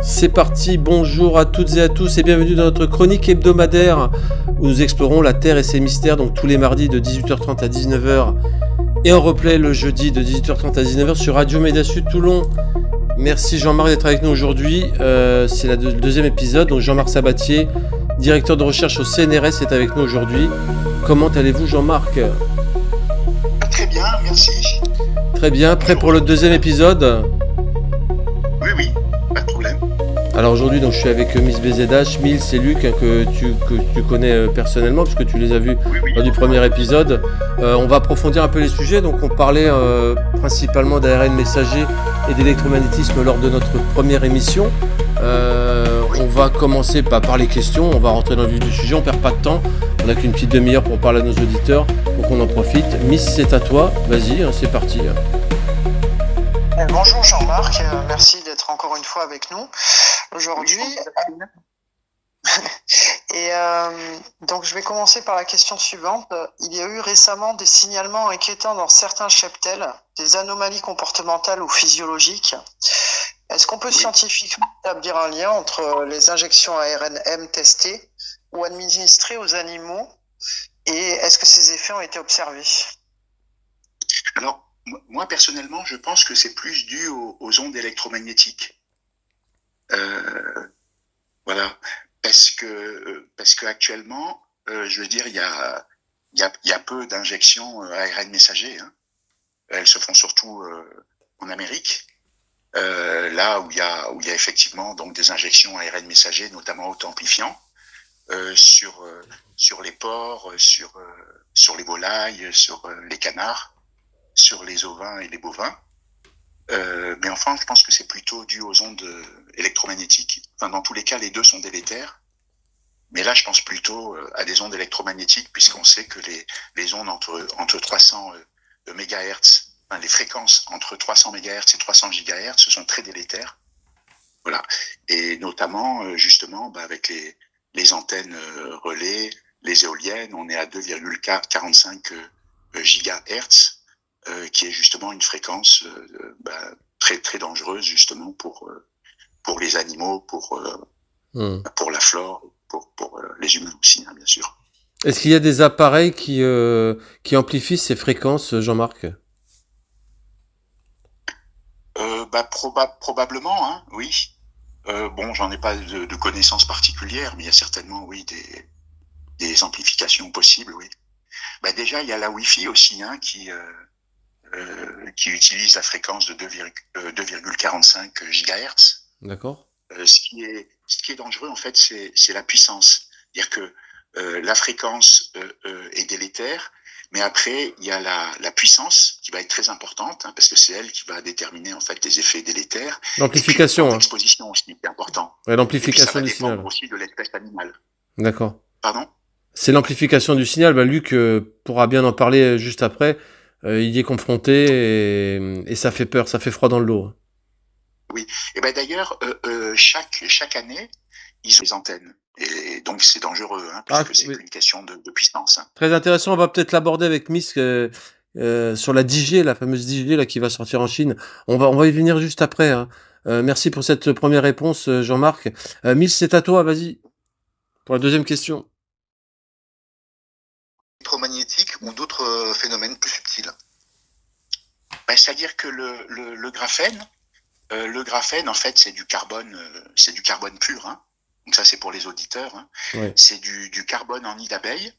C'est parti, bonjour à toutes et à tous et bienvenue dans notre chronique hebdomadaire où nous explorons la Terre et ses mystères, donc tous les mardis de 18h30 à 19h et en replay le jeudi de 18h30 à 19h sur Radio Média Sud Toulon. Merci Jean-Marc d'être avec nous aujourd'hui, c'est le deuxième épisode, donc Jean-Marc Sabatier, directeur de recherche au CNRS est avec nous aujourd'hui. Comment allez-vous Jean-Marc ? Très bien, merci. Très bien, prêt pour le deuxième épisode ? Oui, pas de problème. Alors aujourd'hui, donc, je suis avec Miss BZH, Mills et Luc, que tu connais personnellement, puisque tu les as vus lors du premier épisode. On va approfondir un peu les sujets. Donc on parlait principalement d'ARN messager et d'électromagnétisme lors de notre première émission. On va commencer par les questions, on va rentrer dans le vif du sujet, on perd pas de temps. On n'a qu'une petite demi-heure pour parler à nos auditeurs, donc on en profite. Miss, c'est à toi, vas-y, c'est parti. Bonjour Jean-Marc, merci d'être encore une fois avec nous aujourd'hui. Et donc je vais commencer par la question suivante. Il y a eu récemment des signalements inquiétants dans certains cheptels, des anomalies comportementales ou physiologiques. Est-ce qu'on peut scientifiquement établir un lien entre les injections ARN-M testées ou administrées aux animaux et est-ce que ces effets ont été observés ? Alors, moi, personnellement, je pense que c'est plus dû aux ondes électromagnétiques. Voilà. Parce que actuellement, je veux dire, il y a peu d'injections ARN messager. Hein. Elles se font surtout en Amérique. Là où il y a effectivement donc des injections ARN messager, notamment auto-amplifiants, sur les porcs, sur les volailles, sur les canards, sur les ovins et les bovins. Mais enfin, je pense que c'est plutôt dû aux ondes électromagnétiques. Enfin, dans tous les cas, les deux sont délétères. Mais là, je pense plutôt à des ondes électromagnétiques, puisqu'on sait que les ondes entre 300 MHz, enfin, les fréquences entre 300 MHz et 300 GHz, ce sont très délétères. Voilà. Et notamment, justement, avec les antennes relais, les éoliennes, on est à 2,45 GHz. Qui est justement une fréquence très très dangereuse justement pour les animaux, pour la flore, pour les humains aussi, hein, bien sûr. Est-ce qu'il y a des appareils qui amplifient ces fréquences, Jean-Marc ? Probablement, hein, oui. Bon, j'en ai pas de connaissances particulières, mais il y a certainement, oui, des amplifications possibles, oui. Déjà, il y a la Wi-Fi aussi, hein, qui utilise la fréquence de 2,45 GHz. D'accord. Ce qui est dangereux, en fait, c'est la puissance. C'est-à-dire que la fréquence est délétère, mais après, il y a la puissance qui va être très importante, hein, parce que c'est elle qui va déterminer, en fait, les effets délétères. L'amplification. L'exposition aussi, c'est important. Ouais, l'amplification du signal. Ça va dépendre aussi de l'espèce animale. D'accord. Pardon ? C'est l'amplification du signal. Luc pourra bien en parler juste après. Il y est confronté et ça fait peur, ça fait froid dans le dos. Oui, et d'ailleurs, chaque année, ils ont des antennes. Et donc, c'est dangereux, hein, puisque c'est qu'une question de puissance. Hein. Très intéressant, on va peut-être l'aborder avec Miss sur la 10G, la fameuse 10G là, qui va sortir en Chine. On va y venir juste après. Hein. Merci pour cette première réponse, Jean-Marc. Miss, c'est à toi, vas-y, pour la deuxième question. Électromagnétiques ou d'autres phénomènes plus subtils. C'est-à-dire que le graphène, en fait, c'est du carbone pur. Hein. Donc ça, c'est pour les auditeurs. Hein. Ouais. C'est du carbone en nid d'abeille.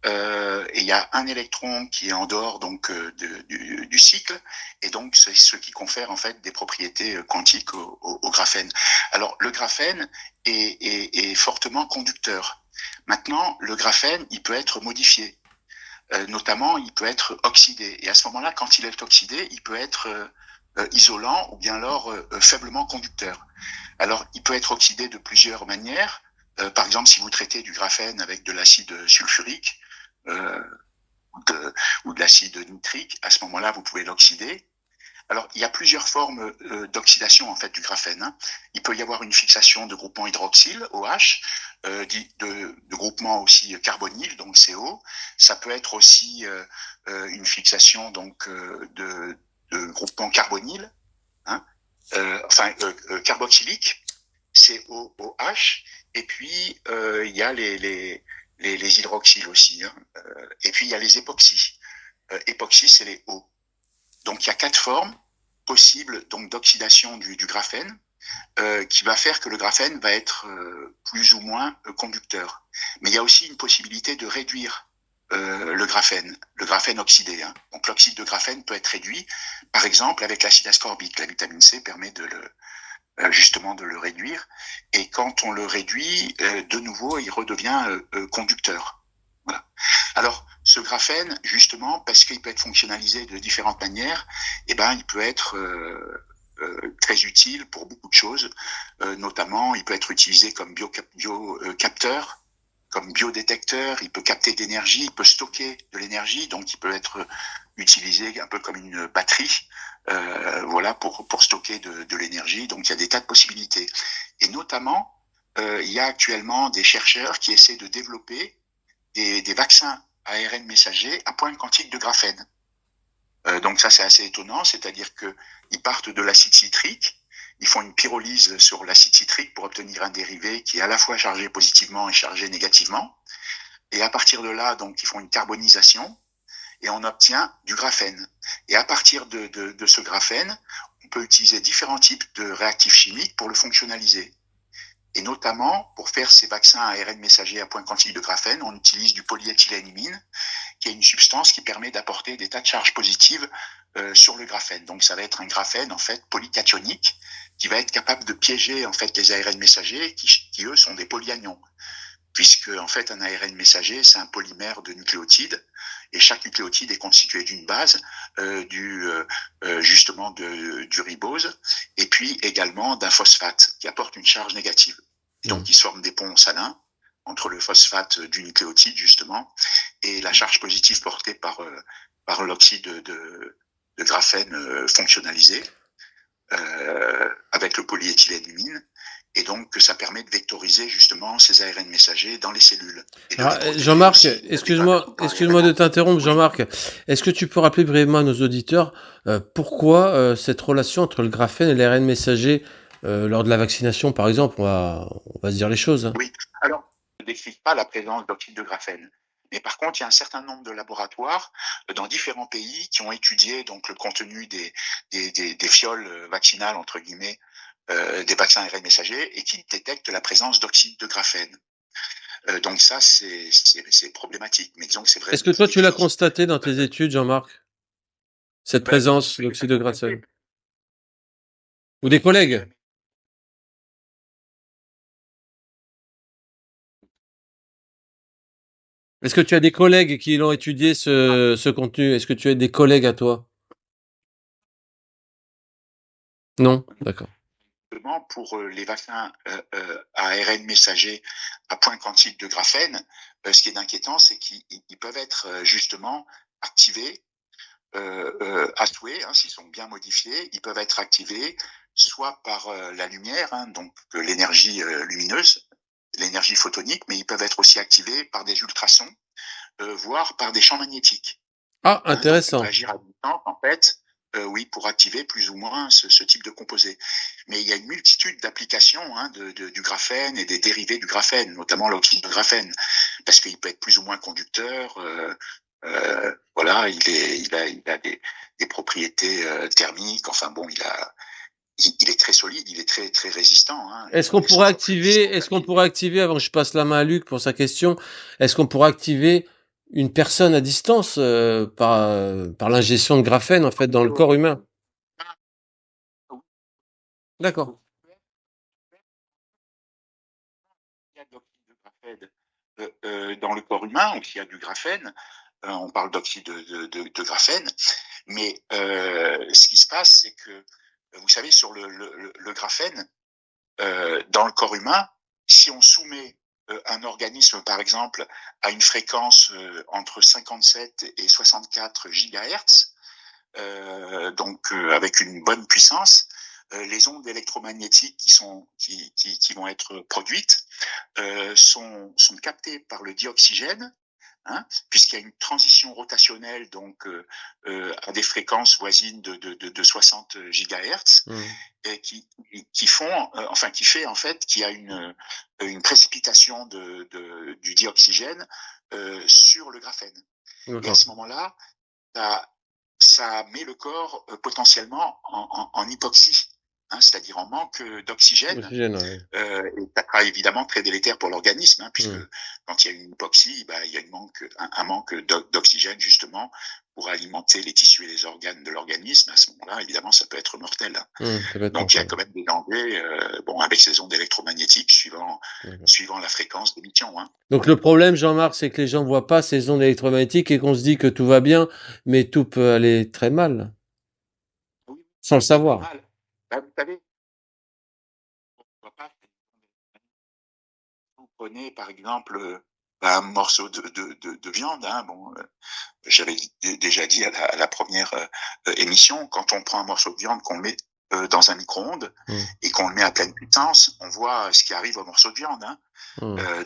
Et il y a un électron qui est en dehors donc du cycle, et donc c'est ce qui confère en fait des propriétés quantiques au graphène. Alors le graphène est fortement conducteur. Maintenant, le graphène, il peut être modifié. Notamment, il peut être oxydé. Et à ce moment-là, quand il est oxydé, il peut être isolant ou bien alors faiblement conducteur. Alors, il peut être oxydé de plusieurs manières. Par exemple, si vous traitez du graphène avec de l'acide sulfurique ou de l'acide nitrique, à ce moment-là, vous pouvez l'oxyder. Alors, il y a plusieurs formes d'oxydation en fait du graphène. Hein. Il peut y avoir une fixation de groupement hydroxyle, OH, de groupement aussi carbonyle, donc CO. Ça peut être aussi une fixation donc de groupement carbonyle. Hein. carboxylique, COOH, et puis il y a les hydroxyles aussi, hein. Et puis il y a les époxys. Époxy, c'est les O. Donc il y a 4 formes possibles donc d'oxydation du graphène, qui va faire que le graphène va être plus ou moins conducteur. Mais il y a aussi une possibilité de réduire le graphène oxydé, hein. Donc l'oxyde de graphène peut être réduit, par exemple avec l'acide ascorbique. La vitamine C permet justement de le réduire. Et quand on le réduit, de nouveau, il redevient conducteur. Voilà. Alors, ce graphène, justement, parce qu'il peut être fonctionnalisé de différentes manières, il peut être très utile pour beaucoup de choses. Notamment, il peut être utilisé comme biocapteur, comme biodétecteur, il peut capter de l'énergie, il peut stocker de l'énergie, donc il peut être utilisé un peu comme une batterie, pour stocker de l'énergie. Donc il y a des tas de possibilités. Et notamment, il y a actuellement des chercheurs qui essaient de développer des vaccins ARN messagers à pointe quantique de graphène. Donc ça c'est assez étonnant, c'est-à-dire qu'ils partent de l'acide citrique, ils font une pyrolyse sur l'acide citrique pour obtenir un dérivé qui est à la fois chargé positivement et chargé négativement. Et à partir de là, donc, ils font une carbonisation et on obtient du graphène. Et à partir de ce graphène, on peut utiliser différents types de réactifs chimiques pour le fonctionnaliser. Et notamment, pour faire ces vaccins ARN messagers à point quantique de graphène, on utilise du polyéthylénimine, qui est une substance qui permet d'apporter des tas de charges positives sur le graphène. Donc ça va être un graphène en fait polycationique qui va être capable de piéger en fait les ARN messagers qui eux sont des polyanions, puisque en fait un ARN messager c'est un polymère de nucléotides et chaque nucléotide est constitué d'une base, justement du ribose et puis également d'un phosphate qui apporte une charge négative. Et donc ils se forment des ponts salins entre le phosphate du nucléotide justement et la charge positive portée par l'oxyde de graphène fonctionnalisé avec le polyéthylénimine. Et donc, ça permet de vectoriser justement ces ARN messagers dans les cellules. Alors, Jean-Marc, excuse-moi de t'interrompre, Jean-Marc. Est-ce que tu peux rappeler brièvement à nos auditeurs pourquoi cette relation entre le graphène et l'ARN messager lors de la vaccination, par exemple, on va se dire les choses. Hein. Oui, alors, je ne décrit pas la présence d'oxyde de graphène. Mais par contre, il y a un certain nombre de laboratoires dans différents pays qui ont étudié donc le contenu des fioles vaccinales, entre guillemets, des vaccins ARN messagers et qui détectent la présence d'oxyde de graphène. Donc ça, c'est problématique. Mais disons que c'est vrai. Est-ce que toi, tu l'as constaté dans tes études, Jean-Marc, cette présence d'oxyde de graphène? Ou des collègues? Est-ce que tu as des collègues qui l'ont étudié, ce contenu? Est-ce que tu as des collègues à toi? Non? D'accord. Pour les vaccins ARN messagers à point quantique de graphène, ce qui est inquiétant, c'est qu'ils peuvent être justement activés à souhait, hein, s'ils sont bien modifiés. Ils peuvent être activés soit par la lumière, hein, donc l'énergie lumineuse, l'énergie photonique, mais ils peuvent être aussi activés par des ultrasons, voire par des champs magnétiques. Ah, intéressant. Donc, on peut agir à distance, en fait, oui, pour activer plus ou moins ce type de composé. Mais il y a une multitude d'applications hein, du graphène et des dérivés du graphène, notamment l'oxyde de graphène, parce qu'il peut être plus ou moins conducteur. Voilà, il a des propriétés thermiques. Enfin bon, il est très solide, il est très très résistant. Hein. Est-ce qu'on pourrait activer, avant que je passe la main à Luc pour sa question, est-ce qu'on pourrait activer une personne à distance par l'ingestion de graphène en fait dans le corps humain? D'accord. Il y a de l'oxyde de graphène dans le corps humain, donc il y a du graphène. On parle d'oxyde de graphène, mais ce qui se passe, c'est que vous savez, sur le graphène, dans le corps humain, si on soumet un organisme, par exemple, à une fréquence entre 57 et 64 gigahertz, donc avec une bonne puissance, les ondes électromagnétiques qui vont être produites sont captées par le dioxygène hein, puisqu'il y a une transition rotationnelle donc à des fréquences voisines de 60 GHz et qui fait en fait qu'il y a une précipitation du dioxygène sur le graphène. Et à D'accord. ce moment-là, ça met le corps potentiellement en hypoxie, hein, c'est-à-dire en manque d'oxygène. Oxygène, ouais. Et ça sera évidemment très délétère pour l'organisme, hein, puisque Mm. quand il y a une hypoxie, il y a un manque d'oxygène justement pour alimenter les tissus et les organes de l'organisme. À ce moment-là, évidemment, ça peut être mortel. Ça va être Donc il y a mortel. quand même des dangers, avec ces ondes électromagnétiques suivant la fréquence d'émission. Hein. Donc le problème, Jean-Marc, c'est que les gens voient pas ces ondes électromagnétiques et qu'on se dit que tout va bien, mais tout peut aller très mal, Oui, sans le c'est savoir. normal. Vous savez, on voit pas. Vous prenez par exemple un morceau de viande, hein, j'avais déjà dit à la première émission, quand on prend un morceau de viande qu'on met dans un micro-ondes et qu'on le met à pleine puissance, on voit ce qui arrive au morceau de viande. Hein.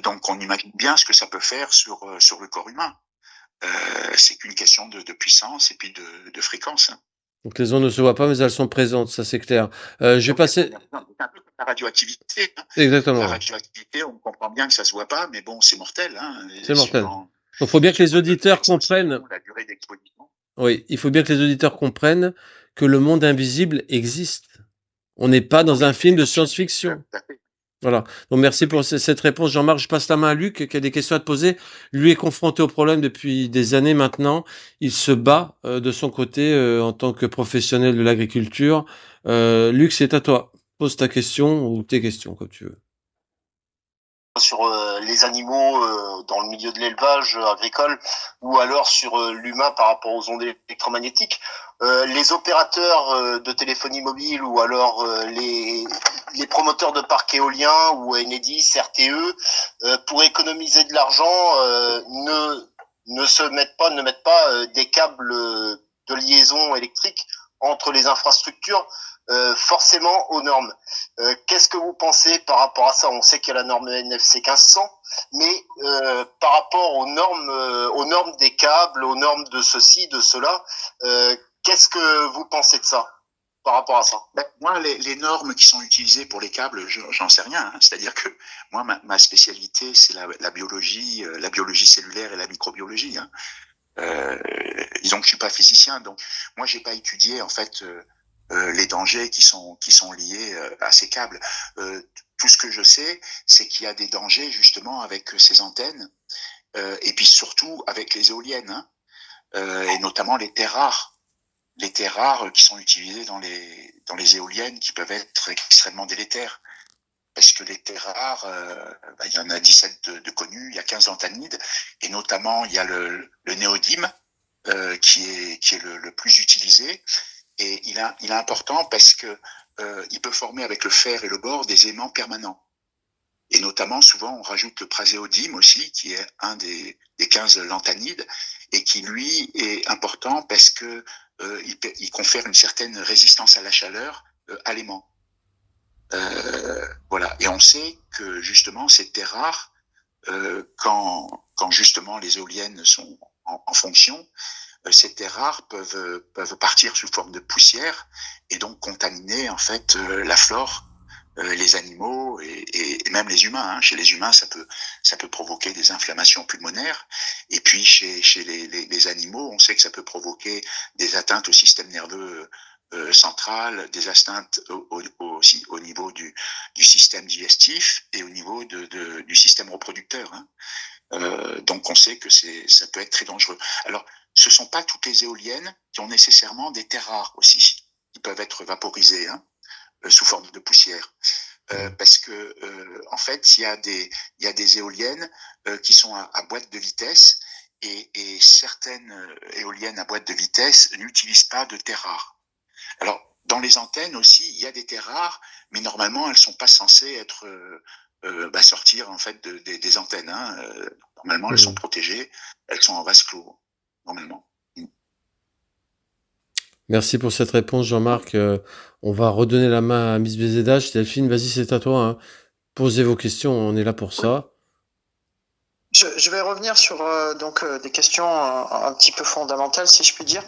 Donc on imagine bien ce que ça peut faire sur le corps humain. C'est qu'une question de puissance et puis de fréquence. Hein. Donc les ondes ne se voient pas, mais elles sont présentes, ça c'est clair. Je vais passer... C'est un peu comme la radioactivité. Hein. Exactement. La radioactivité, on comprend bien que ça se voit pas, mais bon, c'est mortel. Hein. C'est mortel. Donc il faut bien que les auditeurs comprennent... La durée d'exposition. Oui, il faut bien que les auditeurs comprennent que le monde invisible existe. On n'est pas dans un film de science-fiction. Voilà. Donc merci pour cette réponse, Jean-Marc. Je passe la main à Luc qui a des questions à te poser. Lui est confronté au problème depuis des années maintenant. Il se bat de son côté en tant que professionnel de l'agriculture. Luc, c'est à toi. Pose ta question ou tes questions comme tu veux. Sur les animaux dans le milieu de l'élevage agricole ou alors sur l'humain par rapport aux ondes électromagnétiques. Les opérateurs de téléphonie mobile ou alors les promoteurs de parcs éoliens ou Enedis, RTE, pour économiser de l'argent, ne mettent pas des câbles de liaison électrique entre les infrastructures forcément aux normes. Qu'est-ce que vous pensez par rapport à ça? On sait qu'il y a la norme NFC 1500, mais par rapport aux normes des câbles, aux normes de ceci, de cela, qu'est-ce que vous pensez de ça par rapport à ça? Moi, les normes qui sont utilisées pour les câbles, j'en sais rien. Hein. C'est-à-dire que moi, ma spécialité, c'est la biologie cellulaire et la microbiologie. Hein. Donc, je suis pas physicien, donc moi, j'ai pas étudié en fait les dangers qui sont liés à ces câbles. Tout ce que je sais, c'est qu'il y a des dangers justement avec ces antennes et puis surtout avec les éoliennes, hein, et notamment les terres rares. Les terres rares qui sont utilisées dans les éoliennes qui peuvent être extrêmement délétères. Parce que les terres rares, il y en a 17 de connus, il y a 15 lanthanides, et notamment il y a le néodyme qui est le plus utilisé. Et il est important parce que il peut former avec le fer et le bore des aimants permanents. Et notamment, souvent, on rajoute le praséodyme aussi, qui est un des 15 lanthanides, et qui, lui, est important parce que il confère une certaine résistance à la chaleur à l'aimant. Voilà. Et on sait que, justement, ces terres rares, quand justement les éoliennes sont en fonction, ces terres rares peuvent partir sous forme de poussière et donc contaminer en fait la flore, les animaux et même les humains. Hein. Chez les humains, ça peut provoquer des inflammations pulmonaires. Et puis chez les animaux, on sait que ça peut provoquer des atteintes au système nerveux central, des atteintes aussi au niveau du système digestif et au niveau du système reproducteur. Hein. Donc on sait que ça peut être très dangereux. Alors, ce sont pas toutes les éoliennes qui ont nécessairement des terres rares aussi, qui peuvent être vaporisées sous forme de poussière. Parce que en fait, il y a des éoliennes qui sont à boîte de vitesse et certaines éoliennes à boîte de vitesse n'utilisent pas de terres rares. Alors, dans les antennes aussi, il y a des terres rares, mais normalement, elles sont pas censées être sortir en fait des antennes. Hein. Normalement, elles sont protégées, elles sont en vase clos, normalement. Merci pour cette réponse, Jean-Marc. On va redonner la main à Miss BZH. Delphine, vas-y, c'est à toi. Hein. Posez vos questions, on est là pour ça. Je vais revenir sur des questions un petit peu fondamentales, si je puis dire.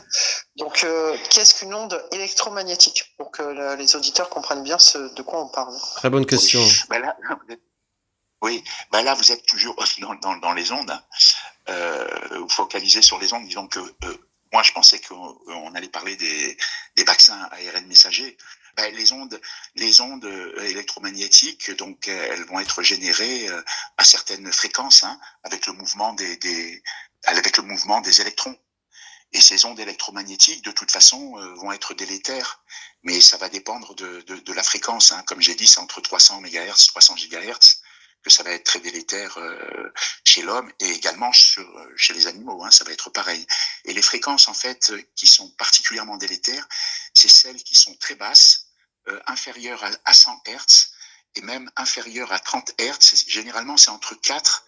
Donc, qu'est-ce qu'une onde électromagnétique, pour que les auditeurs comprennent bien de quoi on parle? Très bonne question. Bah là, oui, bah là, vous êtes toujours dans les ondes, vous focalisez sur les ondes. Disons que moi, je pensais qu'on allait parler des vaccins ARN messagers. Bah, les ondes électromagnétiques, donc elles vont être générées à certaines fréquences, hein, avec le mouvement des électrons. Et ces ondes électromagnétiques, de toute façon, vont être délétères, mais ça va dépendre de la fréquence. Hein. Comme j'ai dit, c'est entre 300 MHz, 300 GHz, que ça va être très délétère chez l'homme et également chez les animaux. Hein, ça va être pareil. Et les fréquences, en fait, qui sont particulièrement délétères, c'est celles qui sont très basses, inférieures à 100 Hz et même inférieures à 30 Hz. Généralement, c'est entre 4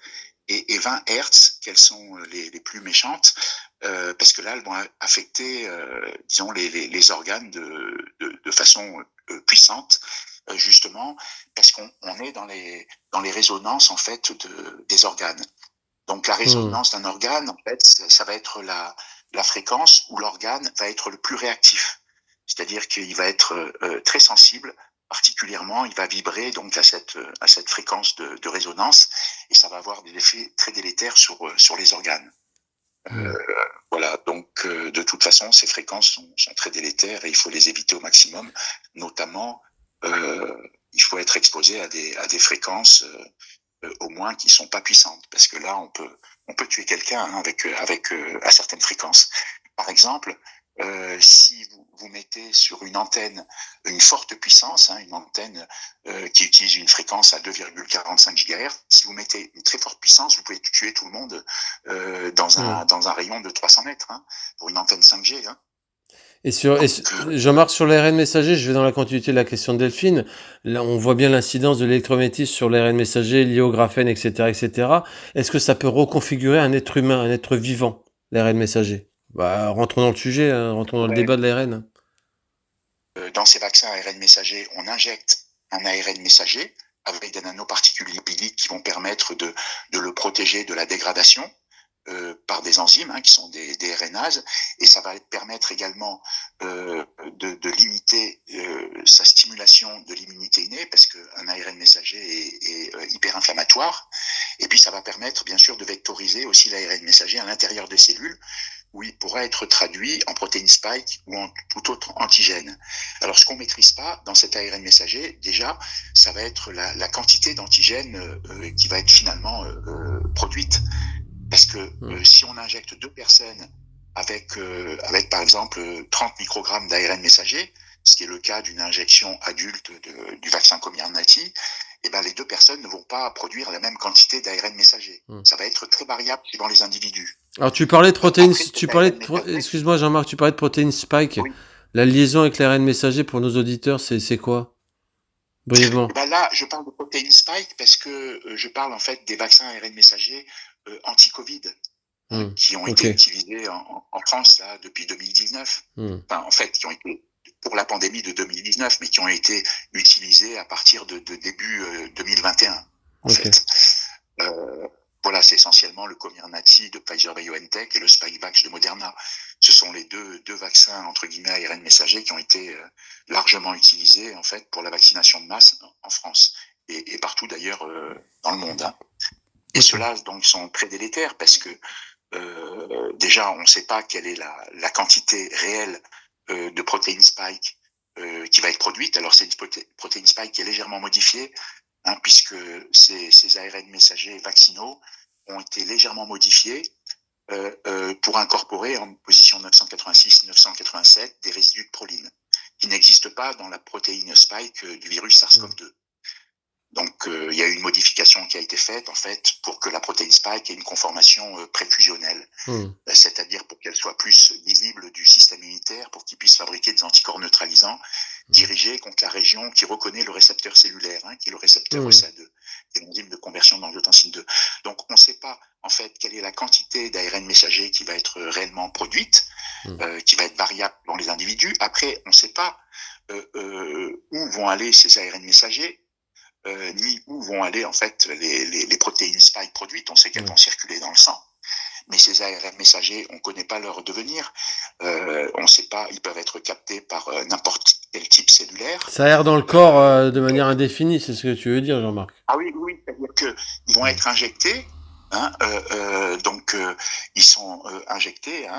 et 20 Hz qu'elles sont les plus méchantes, parce que là, elles vont affecter, disons, les organes de façon puissante, justement, parce qu'on est dans les résonances, en fait, des organes. Donc, la résonance d'un organe, en fait, ça va être la fréquence où l'organe va être le plus réactif. C'est-à-dire qu'il va être très sensible, particulièrement, il va vibrer donc à cette fréquence de résonance, et ça va avoir des effets très délétères sur les organes. Voilà, donc de toute façon, ces fréquences sont très délétères et il faut les éviter au maximum. Notamment, il faut être exposé à des fréquences au moins qui sont pas puissantes, parce que là, on peut tuer quelqu'un, hein, avec à certaines fréquences. Par exemple, si vous mettez sur une antenne une forte puissance, hein, une antenne qui utilise une fréquence à 2,45 GHz, si vous mettez une très forte puissance, vous pouvez tuer tout le monde dans un rayon de 300 mètres, hein, pour une antenne 5G. Hein. Jean-Marc, sur l'ARN messager, je vais dans la continuité de la question de Delphine. Là, on voit bien l'incidence de l'électromagnétisme sur l'ARN messager, lié au graphène, etc., etc. Est-ce que ça peut reconfigurer un être humain, un être vivant, l'ARN messager? Bah, rentrons dans le sujet, hein, rentrons dans le débat de l'ARN. Dans ces vaccins ARN messagers, on injecte un ARN messager avec des nanoparticules lipidiques qui vont permettre de le protéger de la dégradation par des enzymes, hein, qui sont des RNases, et ça va permettre également de limiter sa stimulation de l'immunité innée, parce qu'un ARN messager est hyper inflammatoire, et puis ça va permettre bien sûr de vectoriser aussi l'ARN messager à l'intérieur des cellules, où il pourra être traduit en protéine spike ou en tout autre antigène. Alors, ce qu'on maîtrise pas dans cet ARN messager, déjà, ça va être la quantité d'antigène qui va être finalement produite. Parce que si on injecte 2 personnes avec par exemple 30 microgrammes d'ARN messager, ce qui est le cas d'une injection adulte du vaccin Comirnaty, eh ben les 2 personnes ne vont pas produire la même quantité d'ARN messager. Ça va être très variable suivant les individus. Alors tu parlais de protéines, excuse-moi Jean-Marc, tu parlais de protéines spike. Oui. La liaison avec l'ARN messager pour nos auditeurs, c'est quoi? Brièvement. Ben là, je parle de protéines spike parce que je parle en fait des vaccins ARN messagers anti-Covid qui ont été utilisés en France là depuis 2019. Enfin, en fait, qui ont été pour la pandémie de 2019, mais qui ont été utilisés à partir de début 2021. En fait. Voilà, c'est essentiellement le Comirnaty de Pfizer-BioNTech et le Spikevax de Moderna. Ce sont les deux vaccins, entre guillemets, ARN messagers qui ont été largement utilisés, en fait, pour la vaccination de masse en France et partout d'ailleurs dans le monde. Hein. Et ceux-là, donc, sont très délétères parce que déjà, on ne sait pas quelle est la quantité réelle de protéines spike qui va être produite. Alors, c'est une protéine spike qui est légèrement modifiée, hein, puisque ces ARN messagers vaccinaux ont été légèrement modifiés pour incorporer en position 986-987 des résidus de proline qui n'existent pas dans la protéine spike du virus SARS-CoV-2. Donc, il y a eu une modification qui a été faite, en fait, pour que la protéine spike ait une conformation préfusionnelle, c'est-à-dire pour qu'elle soit plus visible du système immunitaire, pour qu'il puisse fabriquer des anticorps neutralisants dirigés contre la région qui reconnaît le récepteur cellulaire, hein, qui est le récepteur ESA2, qui est l'enzyme de conversion d'angiotensine 2. Donc, on ne sait pas, en fait, quelle est la quantité d'ARN messager qui va être réellement produite, qui va être variable dans les individus. Après, on ne sait pas où vont aller ces ARN messagers. ni où vont aller en fait les protéines spike produites. On sait qu'elles vont circuler dans le sang. Mais ces ARN messagers, on ne connaît pas leur devenir. On ne sait pas, ils peuvent être captés par n'importe quel type cellulaire. Ça erre dans le corps de manière indéfinie, c'est ce que tu veux dire, Jean-Marc. Ah oui, c'est-à-dire qu'ils vont être injectés, donc ils sont injectés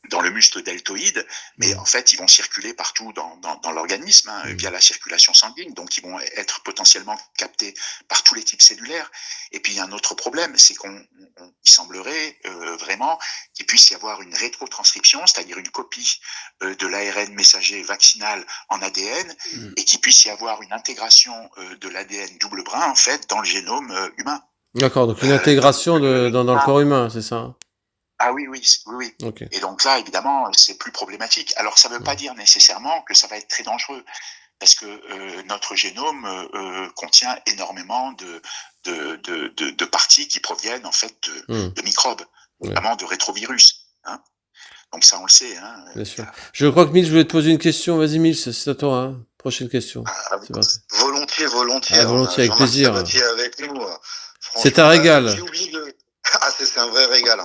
dans le muscle deltoïde, mais en fait, ils vont circuler partout dans l'organisme via la circulation sanguine, donc ils vont être potentiellement captés par tous les types cellulaires. Et puis, il y a un autre problème, c'est qu'il semblerait vraiment qu'il puisse y avoir une rétrotranscription, c'est-à-dire une copie de l'ARN messager vaccinal en ADN, et qu'il puisse y avoir une intégration de l'ADN double brin, en fait, dans le génome humain. D'accord, donc une intégration dans le corps humain, c'est ça? Ah oui. Okay. Et donc là, évidemment, c'est plus problématique. Alors, ça ne veut pas dire nécessairement que ça va être très dangereux, parce que notre génome contient énormément de parties qui proviennent en fait de microbes, notamment de rétrovirus. Donc ça, on le sait. Bien sûr. Je crois que Mills, je voulais te poser une question. Vas-y, Mills, c'est à toi. Prochaine question. Volontiers. Volontiers, avec plaisir. Avec nous. C'est un régal. J'ai oublié c'est un vrai régal.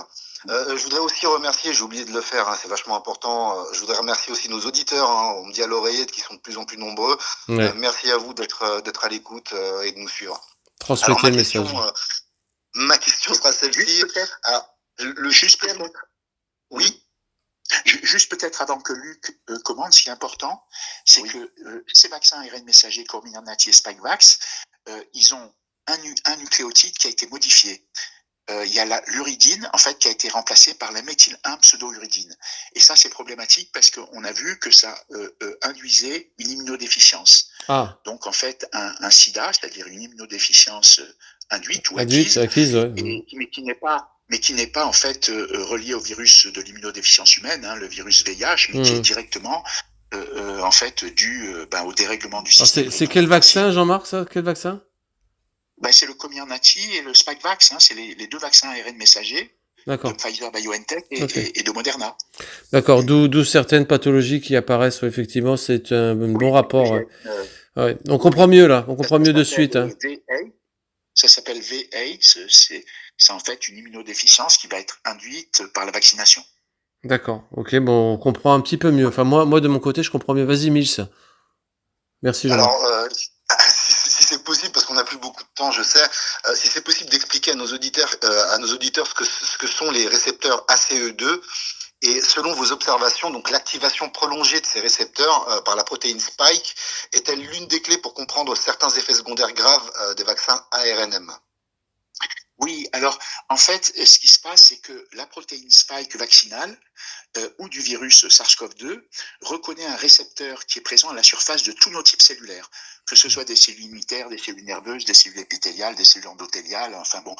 Je voudrais aussi remercier, j'ai oublié de le faire, c'est vachement important. Je voudrais remercier aussi nos auditeurs, on me dit à l'oreillette qui sont de plus en plus nombreux. Ouais. Merci à vous d'être à l'écoute et de nous suivre. Transmettez le message. Ma question sera celle-ci. Oui. Juste peut-être avant que Luc commente, ce qui est important, c'est que ces vaccins ARN messagers Comirnaty et Spikevax, ils ont un nucléotide qui a été modifié. Il y a l'uridine, en fait, qui a été remplacée par la méthyl-1 pseudo-uridine. Et ça, c'est problématique parce qu'on a vu que ça induisait une immunodéficience. Donc, en fait, un sida, c'est-à-dire une immunodéficience induite ou acquise, mais qui n'est pas en fait relié au virus de l'immunodéficience humaine, le virus VIH, mais qui est directement en fait dû au dérèglement du système. C'est quel vaccin, Jean-Marc, ça? Quel vaccin? C'est le Comirnaty et le Spikevax, c'est les deux vaccins ARN messagers de Pfizer-BioNTech et de Moderna. D'accord, d'où certaines pathologies qui apparaissent, effectivement, c'est un bon rapport. On comprend mieux là, on comprend mieux de suite. Ça s'appelle V8, c'est en fait une immunodéficience qui va être induite par la vaccination. D'accord, ok, bon, on comprend un petit peu mieux. Enfin, moi de mon côté, je comprends mieux. Vas-y, Mills. Merci, Jean. Alors, si c'est possible, parce qu'on n'a plus beaucoup de temps, je sais, si c'est possible d'expliquer à nos auditeurs ce que sont les récepteurs ACE2, et selon vos observations, donc l'activation prolongée de ces récepteurs par la protéine Spike est-elle l'une des clés pour comprendre certains effets secondaires graves des vaccins ARNM? Oui, alors en fait, ce qui se passe, c'est que la protéine Spike vaccinale ou du virus SARS-CoV-2 reconnaît un récepteur qui est présent à la surface de tous nos types cellulaires, que ce soit des cellules immunitaires, des cellules nerveuses, des cellules épithéliales, des cellules endothéliales, enfin bon.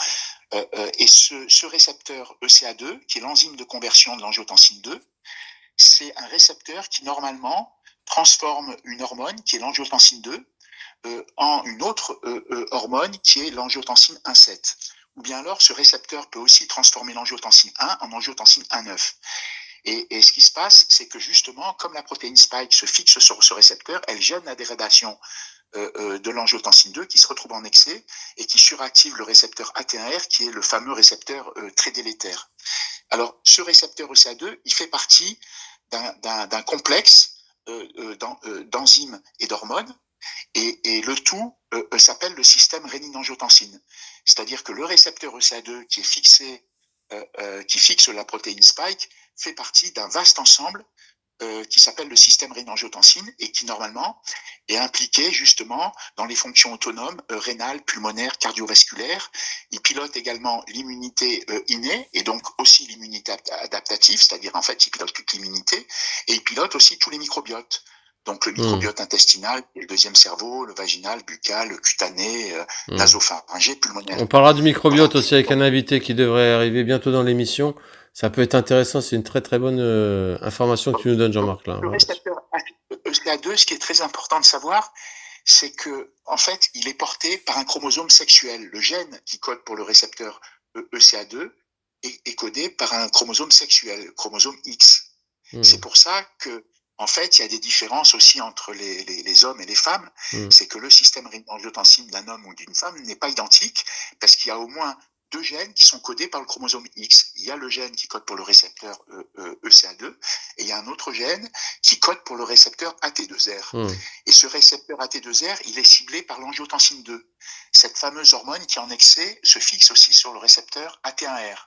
Et ce récepteur ECA2, qui est l'enzyme de conversion de l'angiotensine 2, c'est un récepteur qui normalement transforme une hormone, qui est l'angiotensine 2, en une autre hormone, qui est l'angiotensine 1,7. Ou bien alors, ce récepteur peut aussi transformer l'angiotensine 1 en angiotensine 1,9. Et ce qui se passe, c'est que justement, comme la protéine Spike se fixe sur ce récepteur, elle gêne la dégradation de l'angiotensine 2 qui se retrouve en excès et qui suractive le récepteur AT1R, qui est le fameux récepteur très délétère. Alors, ce récepteur ECA2, il fait partie d'un complexe d'enzymes et d'hormones, et le tout s'appelle le système rénine-angiotensine. C'est-à-dire que le récepteur ECA2 qui fixe la protéine Spike fait partie d'un vaste ensemble qui s'appelle le système rénine-angiotensine et qui normalement est impliqué justement dans les fonctions autonomes rénales, pulmonaires, cardiovasculaires. Il pilote également l'immunité innée et donc aussi l'immunité adaptative, c'est-à-dire en fait il pilote toute l'immunité et il pilote aussi tous les microbiotes. Donc le microbiote intestinal, le deuxième cerveau, le vaginal, buccal, le cutané, nasopharyngé, pulmonaire. On parlera du microbiote aussi avec un invité qui devrait arriver bientôt dans l'émission. Ça peut être intéressant, c'est une très très bonne information que tu nous donnes, Jean-Marc. Là. Le récepteur ECA2, ce qui est très important de savoir, c'est que en fait, il est porté par un chromosome sexuel. Le gène qui code pour le récepteur ECA2 est codé par un chromosome sexuel, le chromosome X. C'est pour ça que En fait, il y a des différences aussi entre les hommes et les femmes. C'est que le système rénine-angiotensin d'un homme ou d'une femme n'est pas identique parce qu'il y a au moins 2 gènes qui sont codés par le chromosome X. Il y a le gène qui code pour le récepteur ECA2 et il y a un autre gène qui code pour le récepteur AT2R. Et ce récepteur AT2R, il est ciblé par l'angiotensin 2. Cette fameuse hormone qui en excès se fixe aussi sur le récepteur AT1R.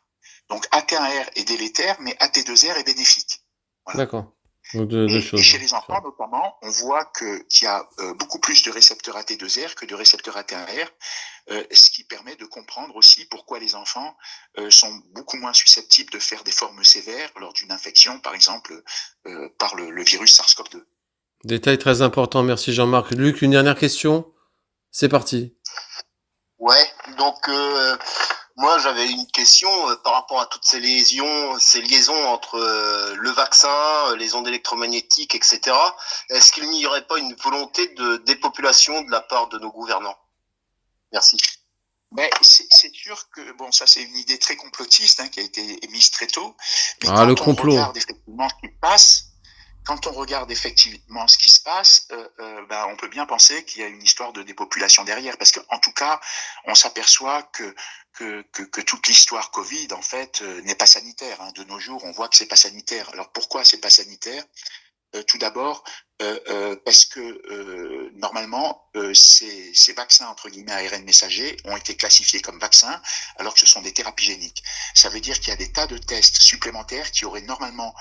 Donc AT1R est délétère, mais AT2R est bénéfique. Voilà. D'accord. Donc deux choses. Et chez les enfants, notamment, on voit qu'il y a beaucoup plus de récepteurs AT2R que de récepteurs AT1R, ce qui permet de comprendre aussi pourquoi les enfants sont beaucoup moins susceptibles de faire des formes sévères lors d'une infection, par exemple, par le virus SARS-CoV-2. Détail très important, merci Jean-Marc. Luc, une dernière question? C'est parti. Ouais, donc moi j'avais une question par rapport à toutes ces liaisons entre le vaccin, les ondes électromagnétiques, etc. Est-ce qu'il n'y aurait pas une volonté de dépopulation de la part de nos gouvernants? Merci. Mais c'est sûr que, bon, ça c'est une idée très complotiste qui a été émise très tôt. Mais le complot. Quand on regarde effectivement ce qui se passe, on peut bien penser qu'il y a une histoire de dépopulation derrière, parce qu'en tout cas, on s'aperçoit que toute l'histoire Covid, en fait, n'est pas sanitaire. De nos jours, on voit que c'est pas sanitaire. Alors pourquoi c'est pas sanitaire? Tout d'abord, parce que normalement, ces vaccins entre guillemets ARN messager ont été classifiés comme vaccins, alors que ce sont des thérapies géniques. Ça veut dire qu'il y a des tas de tests supplémentaires qui auraient normalement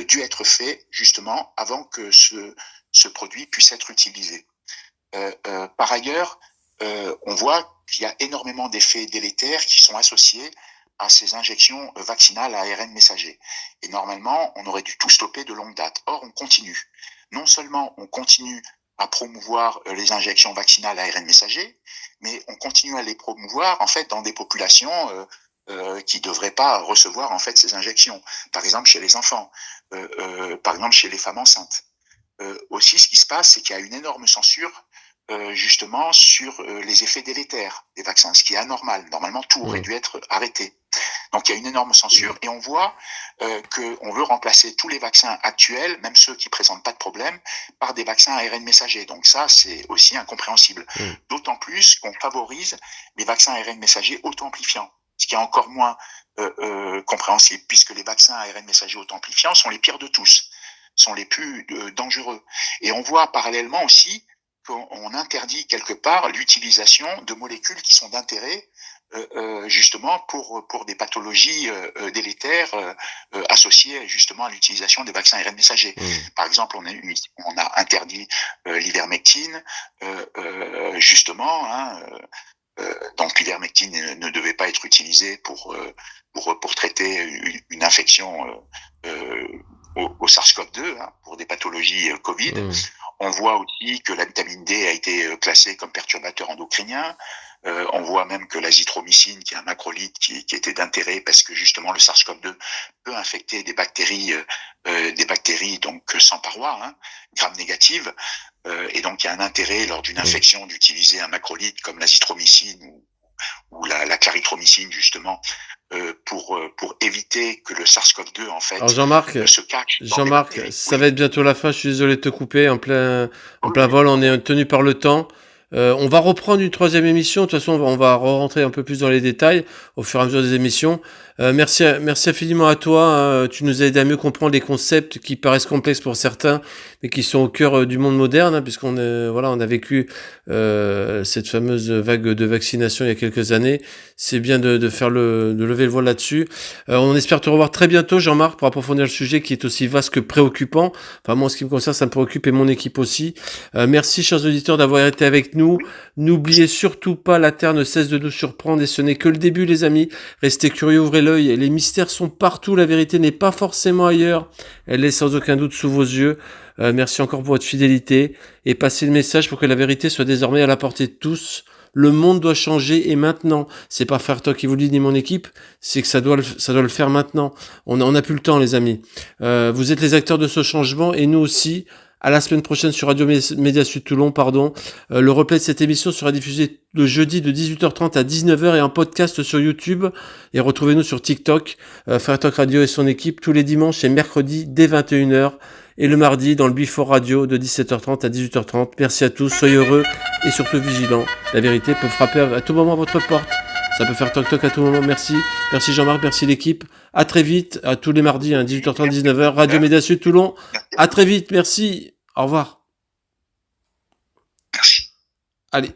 dû être faits justement avant que ce produit puisse être utilisé. Par ailleurs, on voit qu'il y a énormément d'effets délétères qui sont associés à ces injections vaccinales à ARN messager. Et normalement, on aurait dû tout stopper de longue date. Or, on continue. Non seulement on continue à promouvoir les injections vaccinales à ARN messager, mais on continue à les promouvoir en fait dans des populations qui devraient pas recevoir en fait ces injections. Par exemple chez les enfants, par exemple chez les femmes enceintes. Aussi, ce qui se passe, c'est qu'il y a une énorme censure justement sur les effets délétères des vaccins, ce qui est anormal. Normalement, tout aurait dû être arrêté. Donc, il y a une énorme censure et on voit qu'on veut remplacer tous les vaccins actuels, même ceux qui présentent pas de problème, par des vaccins ARN messagers. Donc ça, c'est aussi incompréhensible. D'autant plus qu'on favorise les vaccins ARN messagers auto-amplifiants, ce qui est encore moins compréhensible, puisque les vaccins ARN messagers auto-amplifiants sont les pires de tous, sont les plus dangereux. Et on voit parallèlement aussi qu'on interdit quelque part l'utilisation de molécules qui sont d'intérêt justement pour des pathologies délétères associées justement à l'utilisation des vaccins ARN messagers. Par exemple, on a interdit l'ivermectine justement. Donc l'ivermectine ne devait pas être utilisée pour traiter une infection au SARS-CoV-2 pour des pathologies Covid. On voit aussi que la vitamine D a été classée comme perturbateur endocrinien. On voit même que l'azithromycine, qui est un macrolide qui était d'intérêt parce que justement le SARS-CoV-2 peut infecter des bactéries donc sans paroi, gram négatives. Et donc il y a un intérêt lors d'une infection d'utiliser un macrolide comme l'azithromycine ou la clarithromycine justement pour éviter que le SARS-CoV-2 en fait. Alors Jean-Marc, se cache. Jean-Marc, ça va être bientôt la fin. Je suis désolé de te couper en plein vol. On est tenu par le temps. On va reprendre une troisième émission. De toute façon, on va rentrer un peu plus dans les détails au fur et à mesure des émissions. Merci infiniment à toi. Tu nous as aidé à mieux comprendre les concepts qui paraissent complexes pour certains, mais qui sont au cœur du monde moderne, puisqu'on on a vécu cette fameuse vague de vaccination il y a quelques années. C'est bien de lever le voile là-dessus. On espère te revoir très bientôt, Jean-Marc, pour approfondir le sujet qui est aussi vaste que préoccupant. Enfin, moi, en ce qui me concerne, ça me préoccupe et mon équipe aussi. Merci, chers auditeurs, d'avoir été avec nous. N'oubliez surtout pas, la Terre ne cesse de nous surprendre et ce n'est que le début, les amis. Restez curieux, ouvrez l'œil. Les mystères sont partout. La vérité n'est pas forcément ailleurs. Elle est sans aucun doute sous vos yeux. Merci encore pour votre fidélité et passez le message pour que la vérité soit désormais à la portée de tous. Le monde doit changer et maintenant. C'est pas Frère Toc qui vous le dit ni mon équipe, c'est que ça doit le faire maintenant. On a plus le temps, les amis. Vous êtes les acteurs de ce changement et nous aussi. À la semaine prochaine sur Radio Média Sud Toulon, Le replay de cette émission sera diffusé le jeudi de 18h30 à 19h et en podcast sur YouTube. Et retrouvez-nous sur TikTok, Frère Toc Radio et son équipe tous les dimanches et mercredis dès 21h. et le mardi dans le Before Radio de 17h30 à 18h30. Merci à tous, soyez heureux et surtout vigilants. La vérité peut frapper à tout moment à votre porte. Ça peut faire toc-toc à tout moment. Merci. Merci Jean-Marc, merci l'équipe. À très vite, à tous les mardis, 18h30, 19h, Radio Média Sud Toulon. À très vite, merci. Au revoir. Merci. Allez.